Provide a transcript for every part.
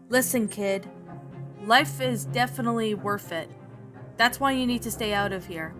Listen, kid, life is definitely worth it. That's why you need to stay out of here.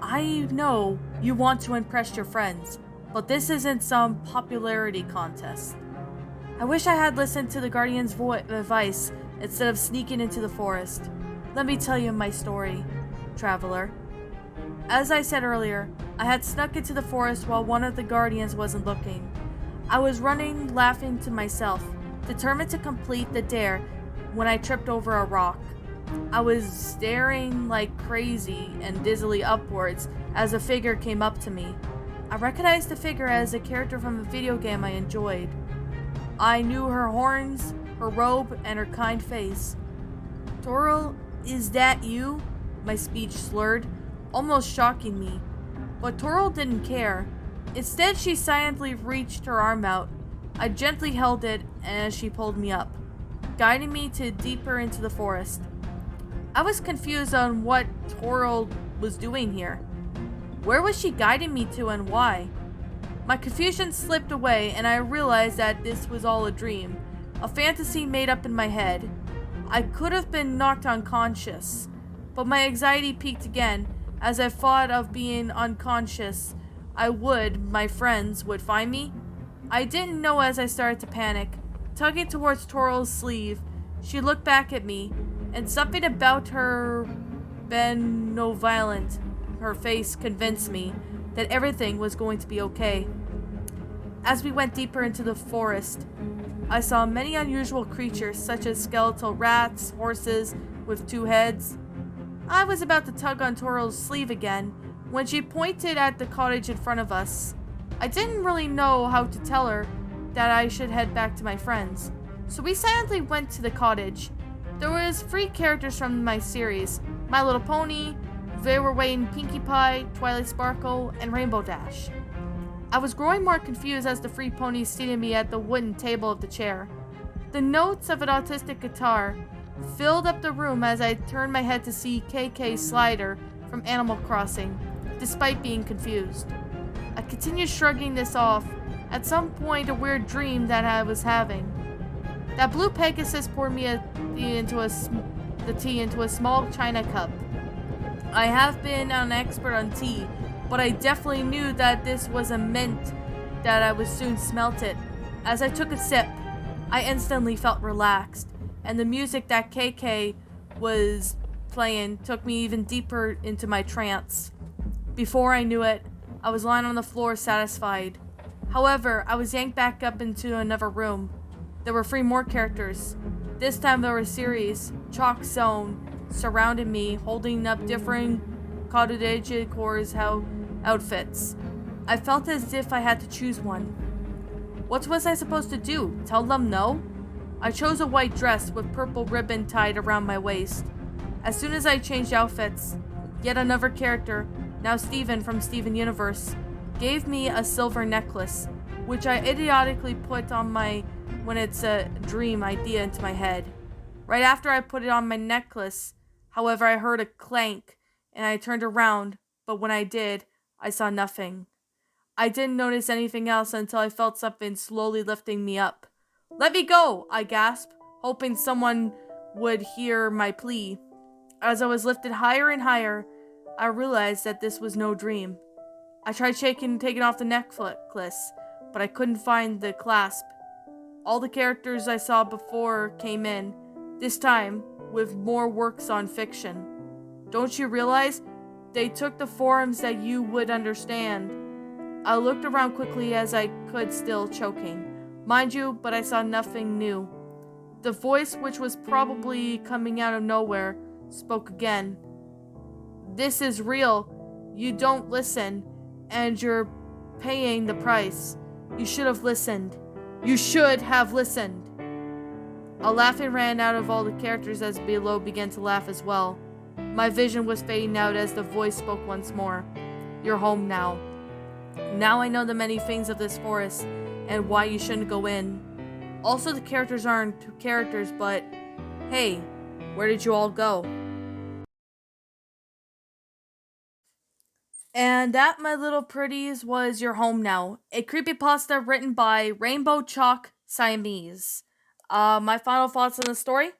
I know you want to impress your friends, but this isn't some popularity contest. I wish I had listened to the Guardian's advice instead of sneaking into the forest. Let me tell you my story, traveler. As I said earlier, I had snuck into the forest while one of the Guardians wasn't looking. I was running, laughing to myself, determined to complete the dare when I tripped over a rock. I was staring like crazy and dizzily upwards as a figure came up to me. I recognized the figure as a character from a video game I enjoyed. I knew her horns, her robe, and her kind face. Toril, is that you? My speech slurred, almost shocking me. But Toril didn't care. Instead, she silently reached her arm out. I gently held it as she pulled me up, guiding me to deeper into the forest. I was confused on what Toril was doing here. Where was she guiding me to and why? My confusion slipped away and I realized that this was all a dream, a fantasy made up in my head. I could have been knocked unconscious, but my anxiety peaked again as I thought of being unconscious. My friends would find me. I didn't know as I started to panic. Tugging towards Toril's sleeve, she looked back at me, and something about her benevolent, her face convinced me that everything was going to be okay. As we went deeper into the forest, I saw many unusual creatures such as skeletal rats, horses with two heads. I was about to tug on Toril's sleeve again when she pointed at the cottage in front of us. I didn't really know how to tell her that I should head back to my friends, so we silently went to the cottage. There was 3 characters from my series, My Little Pony, They Were Waiting Pinkie Pie, Twilight Sparkle, and Rainbow Dash. I was growing more confused as the 3 ponies seated me at the wooden table of the chair. The notes of an autistic guitar filled up the room as I turned my head to see KK Slider from Animal Crossing, despite being confused. I continued shrugging this off. At some point, a weird dream that I was having. That blue Pegasus poured me the tea into a small china cup. I have been an expert on tea, but I definitely knew that this wasn't meant that I would soon smelt it. As I took a sip, I instantly felt relaxed, and the music that KK was playing took me even deeper into my trance. Before I knew it, I was lying on the floor satisfied. However, I was yanked back up into another room. There were 3 more characters. This time there were a series, Chalk Zone, surrounded me, holding up different cottagecore outfits. I felt as if I had to choose one. What was I supposed to do? Tell them no? I chose a white dress with purple ribbon tied around my waist. As soon as I changed outfits, yet another character, now Steven from Steven Universe, gave me a silver necklace, which I idiotically put on when it's a dream idea into my head. Right after I put it on my necklace, however, I heard a clank, and I turned around, but when I did, I saw nothing. I didn't notice anything else until I felt something slowly lifting me up. "Let me go!" I gasped, hoping someone would hear my plea. As I was lifted higher and higher, I realized that this was no dream. I tried taking off the necklace, but I couldn't find the clasp. All the characters I saw before came in, this time with more works on fiction. Don't you realize? They took the forms that you would understand. I looked around quickly as I could, still choking. Mind you, but I saw nothing new. The voice, which was probably coming out of nowhere, spoke again. "This is real. You don't listen, and you're paying the price. You should have listened. You should have listened." A laughing ran out of all the characters as below began to laugh as well. My vision was fading out as the voice spoke once more. "You're home now. Now I know the many things of this forest and why you shouldn't go in. Also, the characters aren't characters, but hey, where did you all go?" And that, my little pretties, was Your Home Now, a creepypasta written by Rainbow Chalk Siamese. My final thoughts on the story?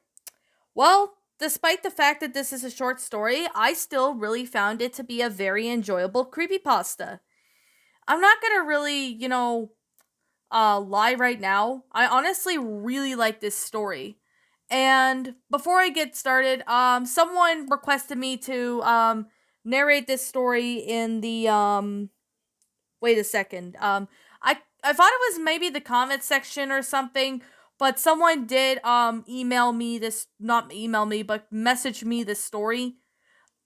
Well, despite the fact that this is a short story, I still really found it to be a very enjoyable creepypasta. I'm not gonna really, lie right now. I honestly really like this story. And before I get started, someone requested me to narrate this story in the wait a second. I thought it was maybe the comment section or something, but someone did email me this, not email me, but message me this story,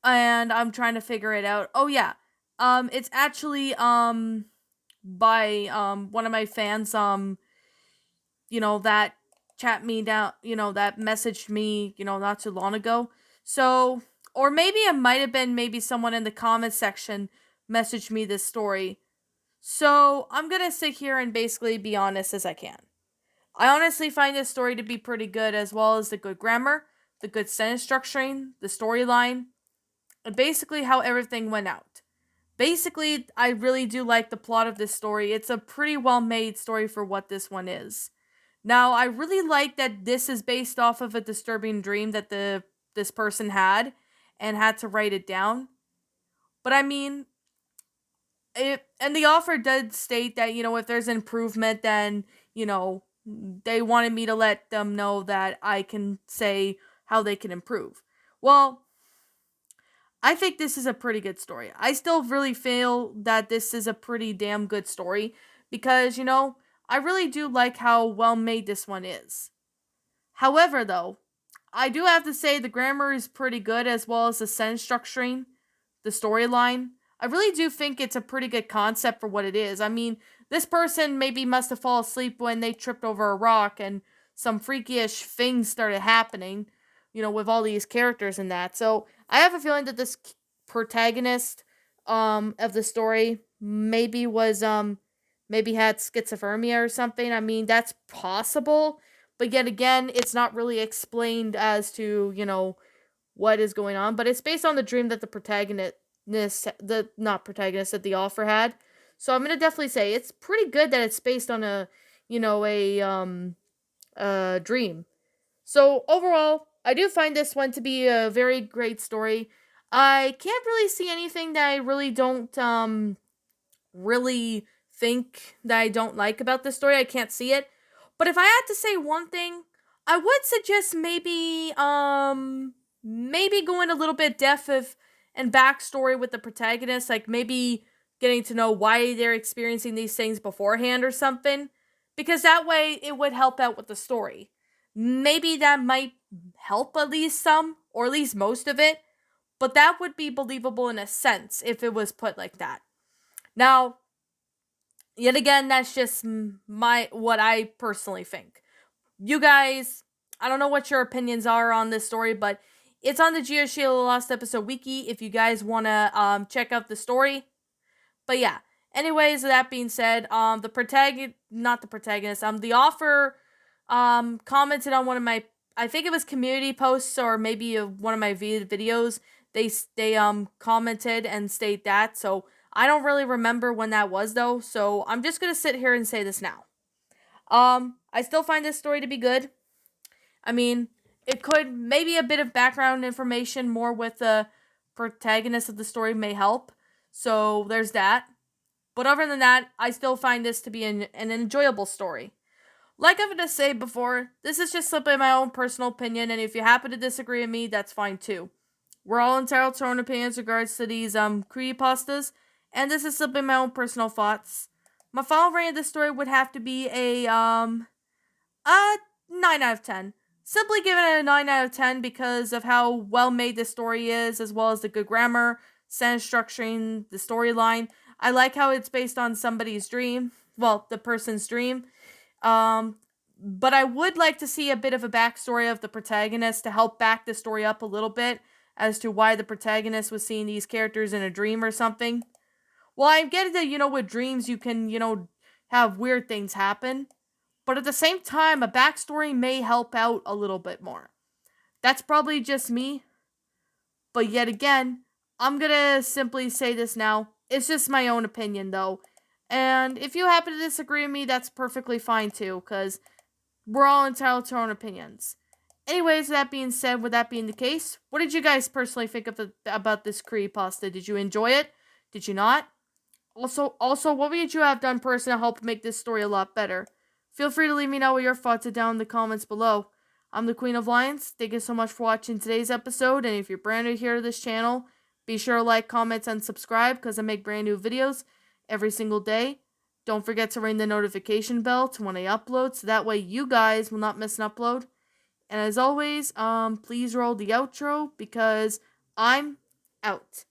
and I'm trying to figure it out. Oh yeah. It's actually by one of my fans, that chat me down, that messaged me, not too long ago. So, or maybe it might have been maybe someone in the comment section messaged me this story. So, I'm going to sit here and basically be honest as I can. I honestly find this story to be pretty good, as well as the good grammar, the good sentence structuring, the storyline, and basically how everything went out. Basically, I really do like the plot of this story. It's a pretty well made story for what this one is. Now, I really like that this is based off of a disturbing dream that this person had and had to write it down. But I mean, and the offer did state that, if there's improvement, then, they wanted me to let them know that I can say how they can improve. Well, I think this is a pretty good story. I still really feel that this is a pretty damn good story because, I really do like how well made this one is. However, though, I do have to say the grammar is pretty good, as well as the sentence structuring, the storyline. I really do think it's a pretty good concept for what it is. I mean, this person maybe must have fallen asleep when they tripped over a rock and some freakish things started happening, with all these characters in that. So I have a feeling that this protagonist of the story maybe had schizophrenia or something. I mean, that's possible, but yet again, it's not really explained as to, what is going on, but it's based on the dream that the protagonist, the not protagonist, that the author had. So I'm gonna definitely say it's pretty good that it's based on a dream. So overall, I do find this one to be a very great story. I can't really see anything that I really don't really think that I don't like about this story. I can't see it. But if I had to say one thing, I would suggest maybe going a little bit depth of and backstory with the protagonist, like maybe getting to know why they're experiencing these things beforehand or something, because that way it would help out with the story. Maybe that might help at least some, or at least most of it, but that would be believable in a sense if it was put like that. Now, yet again, that's just what I personally think. You guys, I don't know what your opinions are on this story, but it's on the Geoshield Lost Episode Wiki if you guys want to check out the story. But yeah, anyways, that being said, the protagonist, not the protagonist, the author commented on one of my, I think it was community posts or maybe one of my videos. They commented and state that, so I don't really remember when that was though, so I'm just gonna sit here and say this now. I still find this story to be good. I mean, it could, maybe a bit of background information more with the protagonist of the story may help. So there's that. But other than that, I still find this to be an enjoyable story. Like I've been to say before, this is just simply my own personal opinion, and if you happen to disagree with me, that's fine too. We're all entitled to our own opinions regards to these creepypastas, and this is simply my own personal thoughts. My final rating of this story would have to be a 9 out of 10. Simply giving it a 9 out of 10 because of how well made this story is, as well as the good grammar, sentence structuring, the storyline. I like how it's based on somebody's dream. Well, the person's dream. But I would like to see a bit of a backstory of the protagonist to help back the story up a little bit as to why the protagonist was seeing these characters in a dream or something. Well, I get that, with dreams you can, have weird things happen. But at the same time, a backstory may help out a little bit more. That's probably just me. But yet again, I'm gonna simply say this now. It's just my own opinion, though. And if you happen to disagree with me, that's perfectly fine, too. Because We're all entitled to our own opinions. Anyways, that being said, with that being the case, what did you guys personally think about this creepypasta? Did you enjoy it? Did you not? Also, what would you have done personally to help make this story a lot better? Feel free to leave me know what your thoughts are down in the comments below. I'm the Queen of Lions. Thank you so much for watching today's episode, and if you're brand new here to this channel, be sure to like, comment, and subscribe because I make brand new videos every single day. Don't forget to ring the notification bell to when I upload, so that way you guys will not miss an upload. And as always, please roll the outro because I'm out.